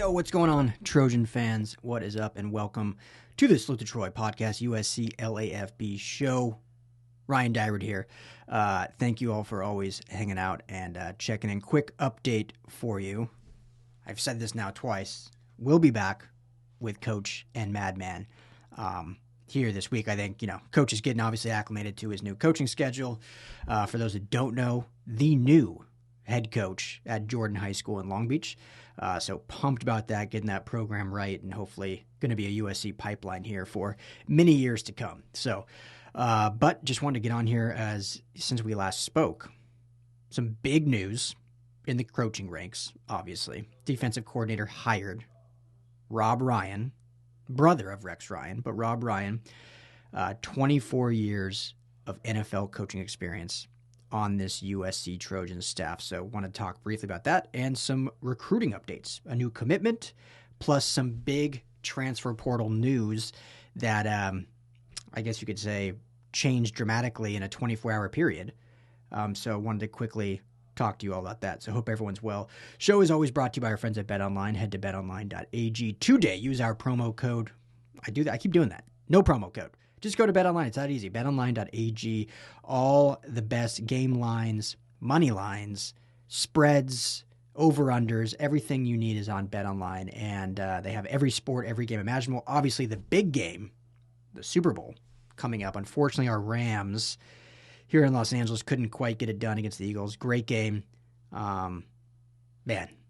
Yo, what's going on, Trojan fans? What is up, and welcome to the Salute to Troy podcast, USC LAFB show. Ryan Dyrud here. Thank you all for always hanging out and checking in. Quick update for you. I've said this now twice. We'll be back with Coach and Madman here this week. I think, Coach is getting obviously acclimated to his new coaching schedule. For those that don't know, the new head coach at Jordan High School in Long Beach. So pumped about that, getting that program right, and hopefully going to be a USC pipeline here for many years to come. So, but just wanted to get on here since we last spoke, some big news in the coaching ranks, obviously. Defensive coordinator hired Rob Ryan, brother of Rex Ryan, but Rob Ryan, 24 years of NFL coaching experience on this USC Trojans staff. So want to talk briefly about that and some recruiting updates, a new commitment, plus some big transfer portal news that I guess you could say changed dramatically in a 24-hour period. So I wanted to quickly talk to you all about that. So hope everyone's well. Show is always brought to you by our friends at BetOnline. Head to betonline.ag today. Use our promo code. I do that. I keep doing that. No promo code. Just go to BetOnline. It's that easy. BetOnline.ag. All the best game lines, money lines, spreads, over-unders. Everything you need is on BetOnline. And they have every sport, every game imaginable. Obviously, the big game, the Super Bowl, coming up. Unfortunately, our Rams here in Los Angeles couldn't quite get it done against the Eagles. Great game. Man,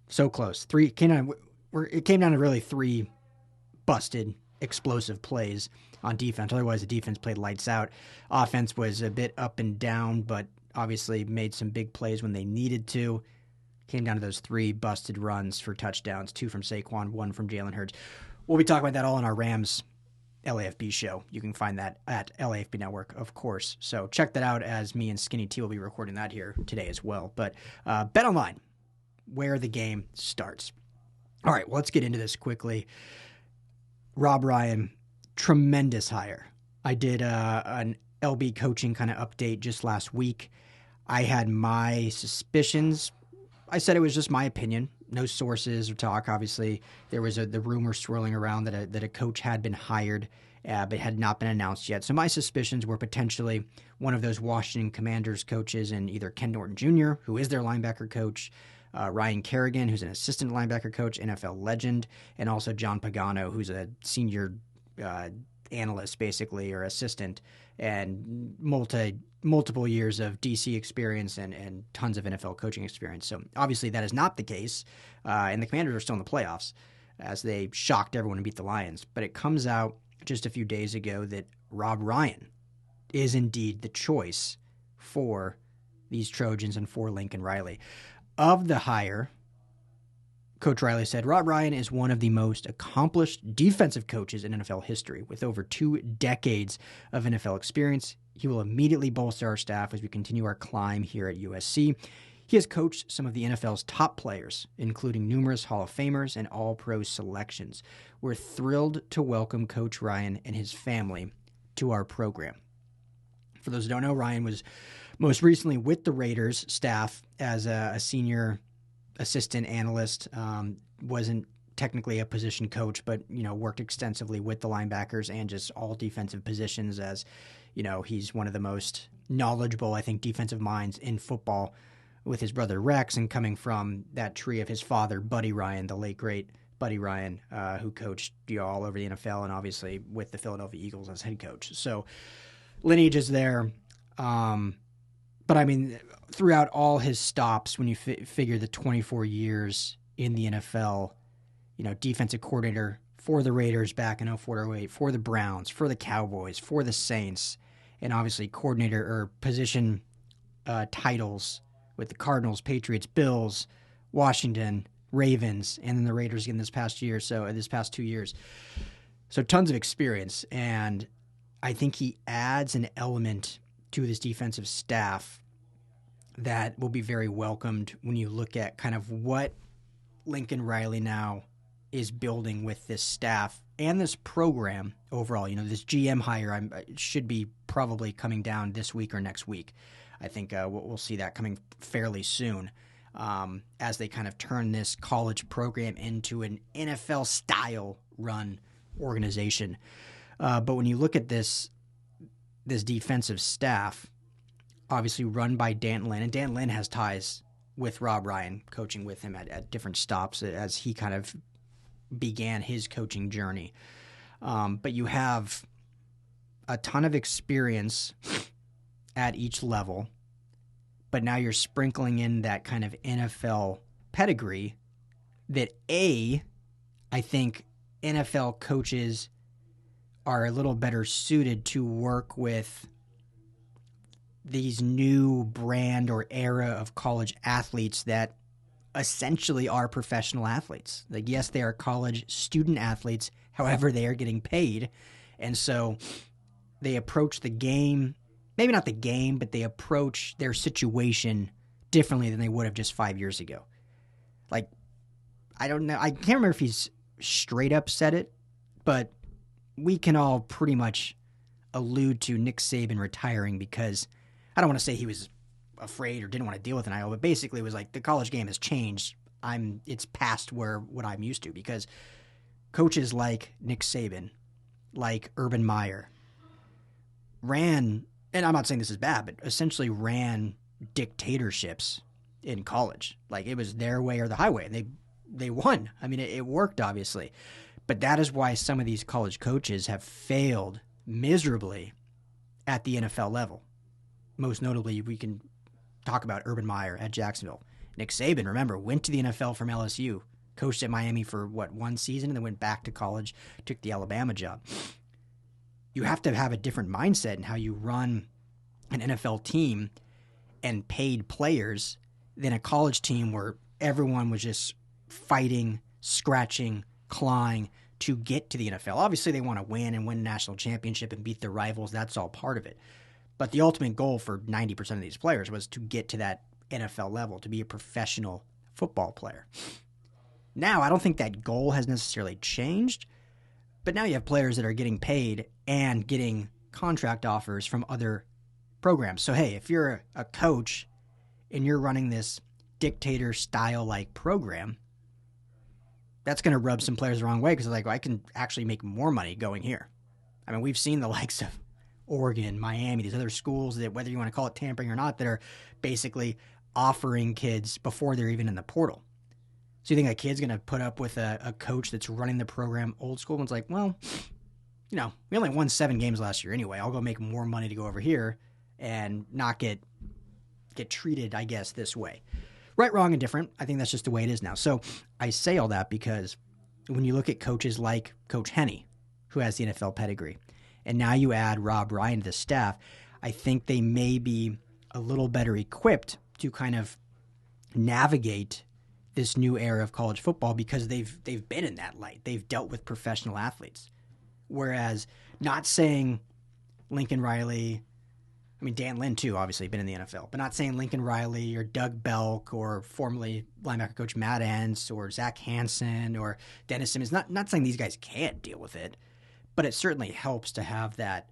so close. It came down to really three busted, explosive plays on defense. Otherwise, the defense played lights out. Offense was a bit up and down, but obviously made some big plays when they needed to. Came down to those three busted runs for touchdowns, 2 from Saquon, 1 from Jalen Hurts. We'll be talking about that all in our Rams LAFB show. You can find that at LAFB Network, of course. So check that out, as me and Skinny T will be recording that here today as well. But BetOnline, where the game starts. All right, well, let's get into this quickly. Rob Ryan, tremendous hire. I did an LB coaching kind of update just last week. I had my suspicions. I said it was just my opinion. No sources or talk. Obviously, there was the rumor swirling around that a coach had been hired, but had not been announced yet. So my suspicions were potentially one of those Washington Commanders coaches, in either Ken Norton Jr., who is their linebacker coach, Ryan Kerrigan, who's an assistant linebacker coach, NFL legend, and also John Pagano, who's a senior analyst, basically, or assistant, and multiple years of DC experience and tons of NFL coaching experience. So obviously that is not the case, and the Commanders are still in the playoffs, as they shocked everyone and beat the Lions. But it comes out just a few days ago that Rob Ryan is indeed the choice for these Trojans and for Lincoln Riley. Of the hire, Coach Riley said, Rob Ryan is one of the most accomplished defensive coaches in NFL history. With over 2 decades of NFL experience, he will immediately bolster our staff as we continue our climb here at USC. He has coached some of the NFL's top players, including numerous Hall of Famers and All-Pro selections. We're thrilled to welcome Coach Ryan and his family to our program. For those who don't know, Ryan was most recently with the Raiders staff as a senior assistant analyst. Wasn't technically a position coach, but worked extensively with the linebackers and just all defensive positions, as he's one of the most knowledgeable, I think, defensive minds in football, with his brother Rex, and coming from that tree of his father, Buddy Ryan, the late great Buddy Ryan, who coached all over the NFL and obviously with the Philadelphia Eagles as head coach. So lineage is there. But I mean, throughout all his stops, when you figure the 24 years in the NFL, defensive coordinator for the Raiders back in 04-08, for the Browns, for the Cowboys, for the Saints, and obviously coordinator or position titles with the Cardinals, Patriots, Bills, Washington, Ravens, and then the Raiders again this past 2 years. So tons of experience, and I think he adds an element to this defensive staff that will be very welcomed when you look at kind of what Lincoln Riley now is building with this staff and this program overall. This GM hire should be probably coming down this week or next week. I think we'll see that coming fairly soon. as they kind of turn this college program into an NFL-style run organization. But when you look at this defensive staff, obviously run by Dan Lynn, and Dan Lynn has ties with Rob Ryan, coaching with him at different stops as he kind of began his coaching journey. But you have a ton of experience at each level, but now you're sprinkling in that kind of NFL pedigree that I think NFL coaches are a little better suited to work with these new brand or era of college athletes that essentially are professional athletes. Like, yes, they are college student athletes. However, they are getting paid. And so they approach the game, maybe not the game, but they approach their situation differently than they would have just 5 years ago. Like, I don't know. I can't remember if he's straight up said it, but we can all pretty much allude to Nick Saban retiring because I don't want to say he was afraid or didn't want to deal with an Iowa, but basically it was like the college game has changed. It's past what I'm used to, because coaches like Nick Saban, like Urban Meyer, ran, and I'm not saying this is bad, but essentially ran dictatorships in college. Like, it was their way or the highway, and they won. I mean, it worked, obviously. But that is why some of these college coaches have failed miserably at the NFL level. Most notably, we can talk about Urban Meyer at Jacksonville. Nick Saban, remember, went to the NFL from LSU, coached at Miami for, one season, and then went back to college, took the Alabama job. You have to have a different mindset in how you run an NFL team and paid players than a college team where everyone was just fighting, scratching, clawing to get to the NFL. Obviously, they want to win and win a national championship and beat their rivals. That's all part of it. But the ultimate goal for 90% of these players was to get to that NFL level, to be a professional football player. Now, I don't think that goal has necessarily changed, but now you have players that are getting paid and getting contract offers from other programs. So, hey, if you're a coach and you're running this dictator-style-like program, that's going to rub some players the wrong way because they're like, well, I can actually make more money going here. I mean, we've seen the likes of Oregon, Miami, these other schools that, whether you want to call it tampering or not, that are basically offering kids before they're even in the portal. So you think a kid's going to put up with a coach that's running the program old school? And it's like, well, we only won 7 games last year anyway. I'll go make more money to go over here and not get treated, I guess, this way. Right, wrong, and different. I think that's just the way it is now. So I say all that because when you look at coaches like Coach Henne, who has the NFL pedigree, and now you add Rob Ryan to the staff, I think they may be a little better equipped to kind of navigate this new era of college football because they've been in that light. They've dealt with professional athletes. Whereas, not saying Lincoln Riley, I mean, Dan Lynn, too, obviously, been in the NFL. But not saying Lincoln Riley or Doug Belk or formerly linebacker coach Matt Entz or Zach Hansen or Dennis Simmons. Not saying these guys can't deal with it, but it certainly helps to have that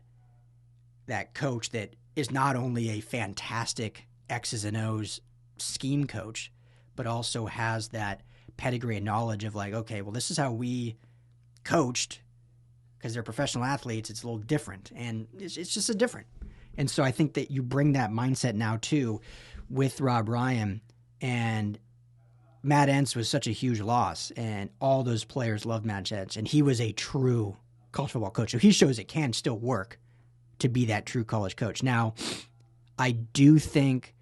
coach that is not only a fantastic X's and O's scheme coach, but also has that pedigree and knowledge of like, okay, well, this is how we coached because they're professional athletes. It's a little different, and it's just a different. And so I think that you bring that mindset now, too, with Rob Ryan. And Matt Entz was such a huge loss, and all those players loved Matt Entz, and he was a true college football coach. So he shows it can still work to be that true college coach. Now, I do think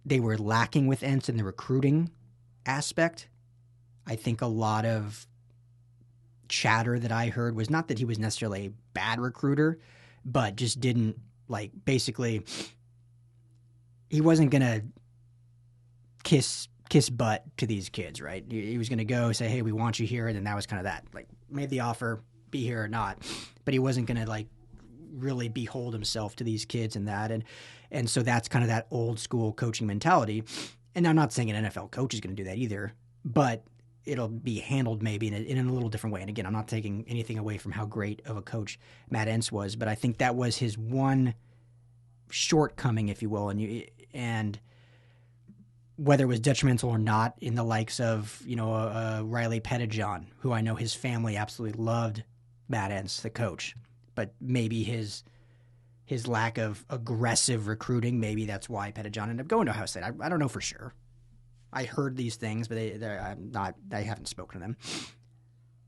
they were lacking with Entz in the recruiting aspect. I think a lot of chatter that I heard was not that he was necessarily a bad recruiter, but just didn't, like, basically, he wasn't going to kiss butt to these kids, right? He was going to go say, hey, we want you here, and then that was kind of that. Like, made the offer, be here or not. But he wasn't going to, like, really behold himself to these kids and that. And so that's kind of that old school coaching mentality. And I'm not saying an NFL coach is going to do that either, but it'll be handled maybe in a little different way. And again, I'm not taking anything away from how great of a coach Matt Entz was, but I think that was his one shortcoming, if you will. And whether it was detrimental or not in the likes of, Riley Pettijohn, who I know his family absolutely loved Matt Entz, the coach, but maybe his lack of aggressive recruiting, maybe that's why Pettijohn ended up going to Ohio State. I don't know for sure. I heard these things, but I haven't spoken to them.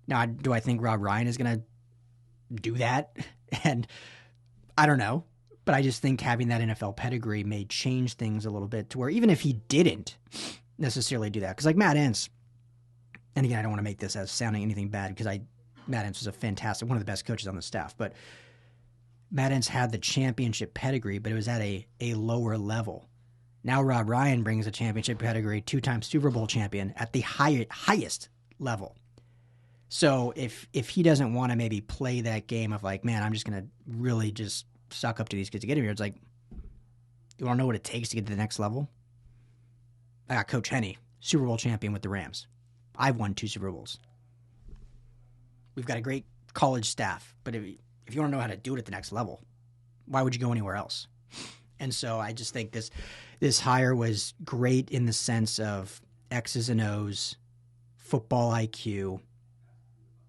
Now, do I think Rob Ryan is going to do that? And I don't know. But I just think having that NFL pedigree may change things a little bit to where even if he didn't necessarily do that, because like Matt Entz, and again, I don't want to make this as sounding anything bad because Matt Entz was a fantastic, one of the best coaches on the staff, but Matt Entz had the championship pedigree, but it was at a lower level. Now Rob Ryan brings a championship pedigree, 2-time Super Bowl champion at the highest level. So if he doesn't want to maybe play that game of like, man, I'm just going to really just suck up to these kids to get here. It's like, you want to know what it takes to get to the next level? I got Coach Henney, Super Bowl champion with the Rams. I've won 2 Super Bowls. We've got a great college staff, but if you want to know how to do it at the next level, why would you go anywhere else? And so I just think this hire was great in the sense of X's and O's, football IQ,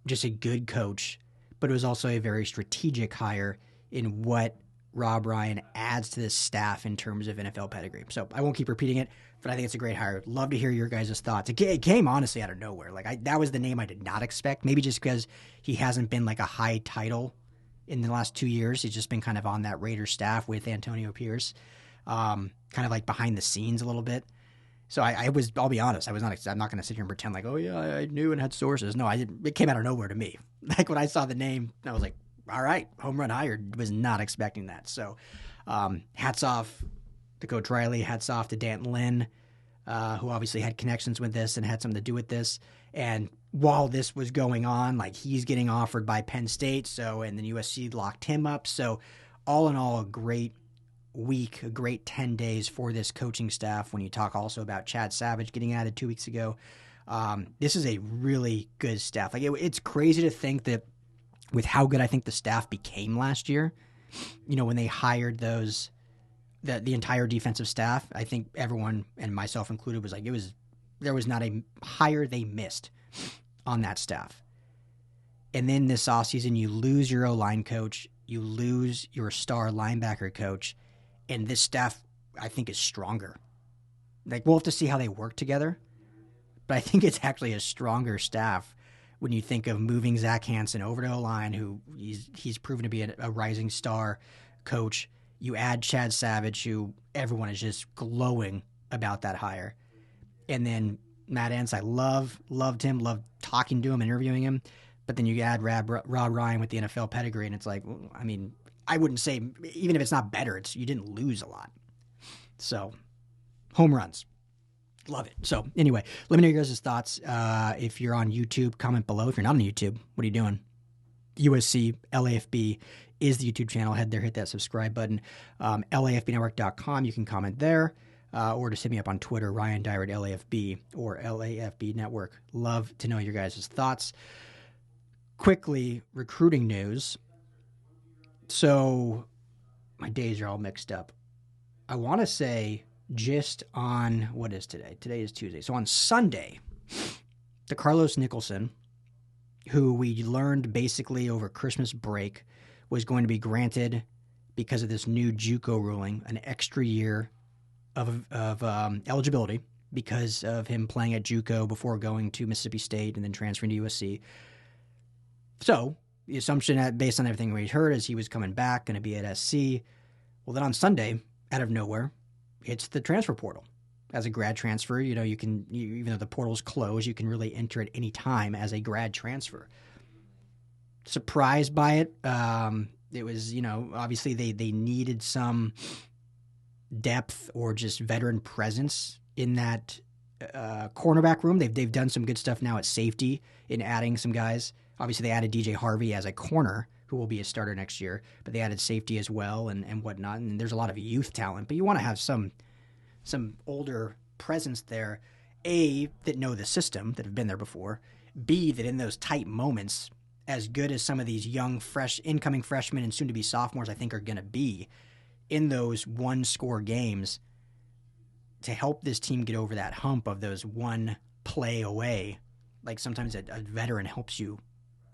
just a good coach, but it was also a very strategic hire in what Rob Ryan adds to this staff in terms of NFL pedigree. So I won't keep repeating it, but I think it's a great hire. Love to hear your guys' thoughts. It came honestly out of nowhere. That was the name I did not expect. Maybe just because he hasn't been like a high title in the last 2 years. He's just been kind of on that Raiders staff with Antonio Pierce, kind of like behind the scenes a little bit. So I'll be honest, I'm not going to sit here and pretend like, oh yeah, I knew and had sources. No, I didn't. It came out of nowhere to me. Like when I saw the name, I was like, all right, home run hired. Was not expecting that. So hats off to Coach Riley. Hats off to Dan Lynn, who obviously had connections with this and had something to do with this. And while this was going on, like he's getting offered by Penn State. And then USC locked him up. So all in all, a great week, a great 10 days for this coaching staff. When you talk also about Chad Savage getting added 2 weeks ago, this is a really good staff. Like it's crazy to think that with how good I think the staff became last year, when they hired the entire defensive staff, I think everyone, and myself included, was like, there was not a hire they missed on that staff. And then this offseason, you lose your O-line coach, you lose your star linebacker coach, and this staff, I think, is stronger. Like, we'll have to see how they work together, but I think it's actually a stronger staff when you think of moving Zach Hansen over to O-line, who he's proven to be a rising star coach. You add Chad Savage, who everyone is just glowing about that hire. And then Matt Entz, I loved him, loved talking to him, interviewing him. But then you add Rob Ryan with the NFL pedigree, and it's like, I mean, I wouldn't say, even if it's not better, you didn't lose a lot. So, home runs. Love it. So, anyway, let me know your guys' thoughts. If you're on YouTube, comment below. If you're not on YouTube, what are you doing? USC, LAFB is the YouTube channel. Head there, hit that subscribe button. LAFBnetwork.com, you can comment there. Or just hit me up on Twitter, Ryan Dyer at LAFB or LAFB Network. Love to know your guys' thoughts. Quickly, recruiting news. So, my days are all mixed up. I want to say just on, what is today? Today is Tuesday. So on Sunday, the Carlos Nicholson, who we learned basically over Christmas break was going to be granted, because of this new JUCO ruling, an extra year of eligibility because of him playing at JUCO before going to Mississippi State and then transferring to USC. So the assumption based on everything we heard is he was coming back, going to be at SC. Well, then on Sunday, out of nowhere, it's the transfer portal. As a grad transfer, you can, even though the portal's closed, you can really enter at any time as a grad transfer. Surprised by it. It was, obviously they needed some depth or just veteran presence in that cornerback room. They've done some good stuff now at safety in adding some guys. Obviously, they added DJ Harvey as a corner, who will be a starter next year, but they added safety as well and whatnot. And there's a lot of youth talent, but you want to have some older presence there, A, that know the system, that have been there before, B, that in those tight moments, as good as some of these young, incoming freshmen and soon-to-be sophomores I think are going to be, in those one-score games, to help this team get over that hump of those one play away, like sometimes a veteran helps you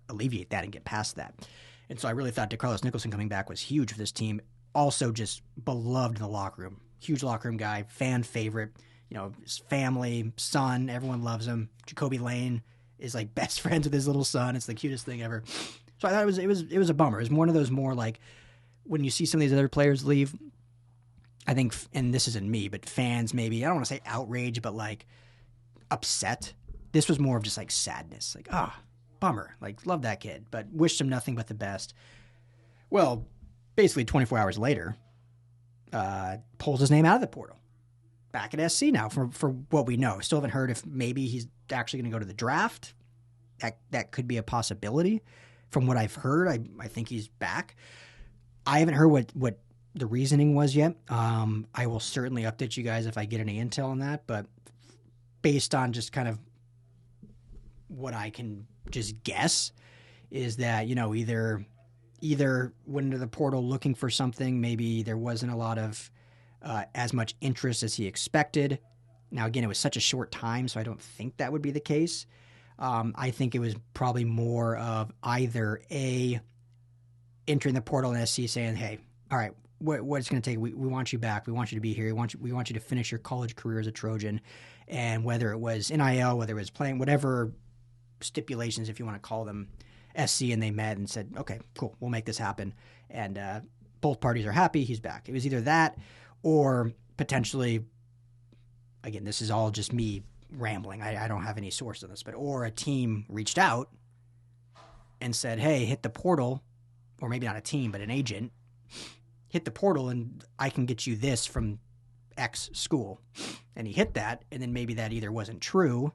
alleviate that and get past that. And so I really thought DeCarlos Nicholson coming back was huge for this team. Also just beloved in the locker room. Huge locker room guy, fan favorite. His family, son, everyone loves him. Jacoby Lane is like best friends with his little son. It's the cutest thing ever. So I thought it was a bummer. It was one of those more like when you see some of these other players leave, I think, and this isn't me, but fans maybe, I don't want to say outrage, but like upset. This was more of just like sadness. Like, bummer. Like, love that kid, but wished him nothing but the best. Well, basically 24 hours later, pulls his name out of the portal. Back at SC now for what we know. Still haven't heard if maybe he's actually going to go to the draft. That could be a possibility. From what I've heard, I think he's back. I haven't heard what the reasoning was yet. I will certainly update you guys if I get any intel on that, but based on just kind of what I can just guess is that, either went into the portal looking for something, maybe there wasn't a lot of as much interest as he expected. Now, again, it was such a short time, so I don't think that would be the case. I think it was probably more of either entering the portal and SC saying, hey, all right, what it's going to take, we want you back. We want you to be here. We want you to finish your college career as a Trojan. And whether it was NIL, whether it was playing, whatever stipulations, if you want to call them, SC, and they met and said, okay, cool, we'll make this happen. And both parties are happy. He's back. It was either that or potentially, again, this is all just me rambling. I don't have any source on this, or a team reached out and said, hey, hit the portal, or maybe not a team, but an agent, hit the portal and I can get you this from X school. And he hit that, and then maybe that either wasn't true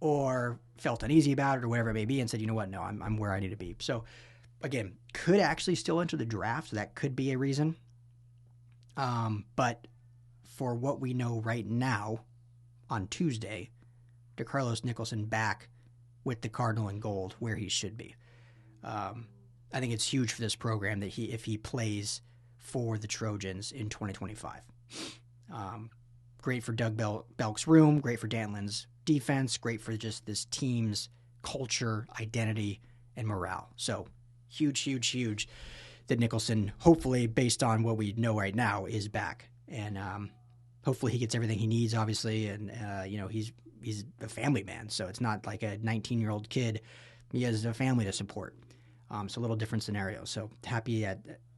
or felt uneasy about it or whatever it may be and said, you know what, no, I'm where I need to be. So, again, could actually still enter the draft. So that could be a reason. But for what we know right now, on Tuesday, DeCarlos Nicholson back with the Cardinal and Gold where he should be. I think it's huge for this program that if he plays for the Trojans in 2025. Great for Doug Belk's room, great for Dantlin's defense, great for just this team's culture, identity, and morale. So huge, huge, huge that Nicholson, hopefully, based on what we know right now, is back. And hopefully he gets everything he needs, obviously. And, he's a family man, so it's not like a 19-year-old kid. He has a family to support. So a little different scenario. So happy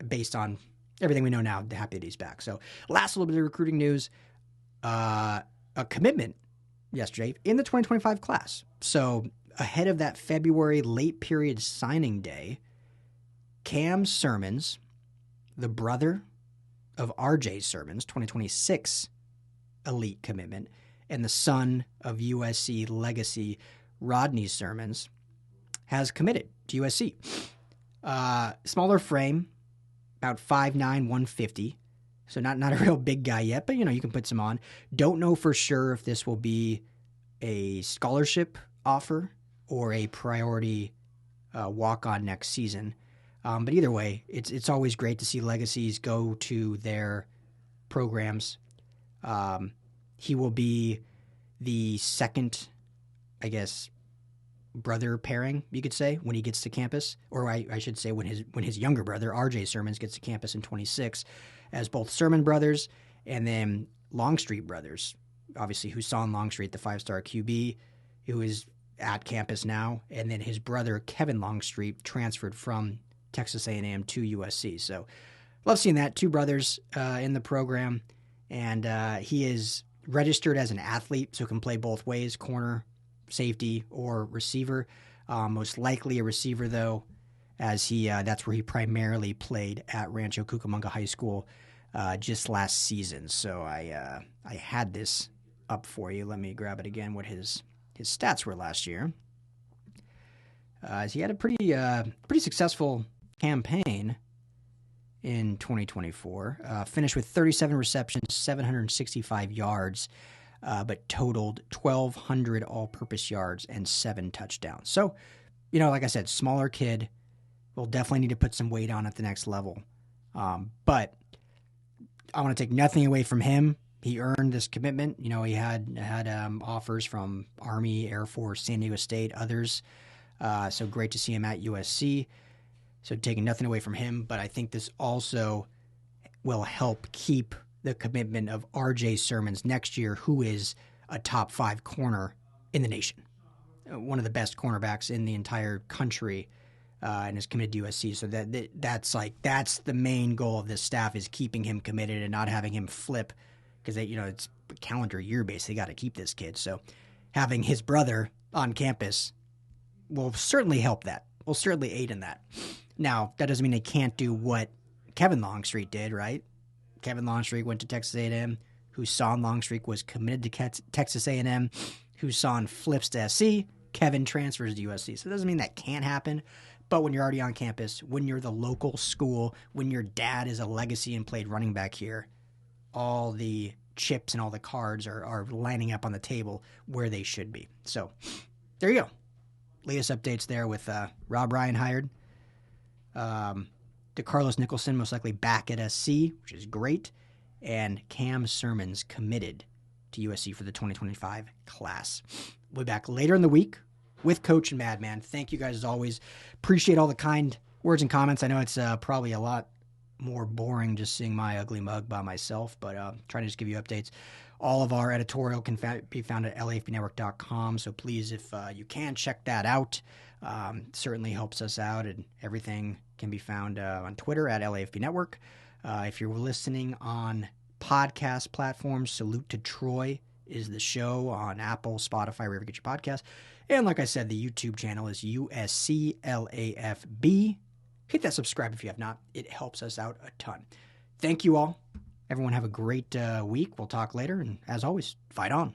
based on everything we know now, happy that he's back. So last little bit of recruiting news, a commitment yesterday in the 2025 class. So ahead of that February late period signing day, Cam Sermons, the brother of RJ Sermons, 2026 elite commitment, and the son of USC legacy Rodney Sermons, has committed to USC. Smaller frame, about 5'9", 150. So not a real big guy yet, but you can put some on. Don't know for sure if this will be a scholarship offer or a priority walk-on next season. But either way, it's always great to see legacies go to their programs. He will be the second, I guess, brother pairing, you could say, when he gets to campus, or I should say when his younger brother, RJ Sermons, gets to campus in 26, as both Sermon brothers and then Longstreet brothers, obviously Husan Longstreet, the 5-star QB, who is at campus now, and then his brother Kevin Longstreet transferred from Texas A&M to USC. So love seeing that, two brothers in the program, and he is registered as an athlete, so can play both ways, corner, safety, or receiver. Most likely a receiver, though, as that's where he primarily played at Rancho Cucamonga High School just last season. So I had this up for you. Let me grab it again, what his stats were last year. He had a pretty successful campaign in 2024. Finished with 37 receptions, 765 yards, but totaled 1,200 all-purpose yards and 7 touchdowns. So, like I said, smaller kid, will definitely need to put some weight on at the next level. But I want to take nothing away from him. he earned this commitment. You know, he had offers from Army, Air Force, San Diego State, others. So great to see him at USC. So taking nothing away from him, but I think this also will help keep the commitment of R.J. Sermons next year, who is a top 5 corner in the nation, one of the best cornerbacks in the entire country, and is committed to USC. So that's the main goal of this staff, is keeping him committed and not having him flip, because it's a calendar year basically. Got to keep this kid. So having his brother on campus will certainly help that. Will certainly aid in that. Now, that doesn't mean they can't do what Kevin Longstreet did, right? Kevin Longstreet went to Texas A&M. Husan Longstreet was committed to Texas A&M. Husan flips to SC. Kevin transfers to USC. So it doesn't mean that can't happen. But when you're already on campus, when you're the local school, when your dad is a legacy and played running back here, all the chips and all the cards are lining up on the table where they should be. So there you go. Latest updates there with Rob Ryan hired. DeCarlos Nicholson most likely back at SC, which is great. And Cam Sermons committed to USC for the 2025 class. We'll be back later in the week with Coach and Madman. Thank you guys as always. Appreciate all the kind words and comments. I know it's probably a lot more boring just seeing my ugly mug by myself, but trying to just give you updates. All of our editorial can be found at LAFBnetwork.com, so please, if you can, check that out. Certainly helps us out, and everything can be found on Twitter at LAFB Network. If you're listening on podcast platforms, Salute to Troy is the show on Apple, Spotify, wherever you get your podcasts. And like I said, the YouTube channel is USC LAFB. Hit that subscribe if you have not. It helps us out a ton. Thank you all. Everyone have a great week. We'll talk later. And as always, fight on.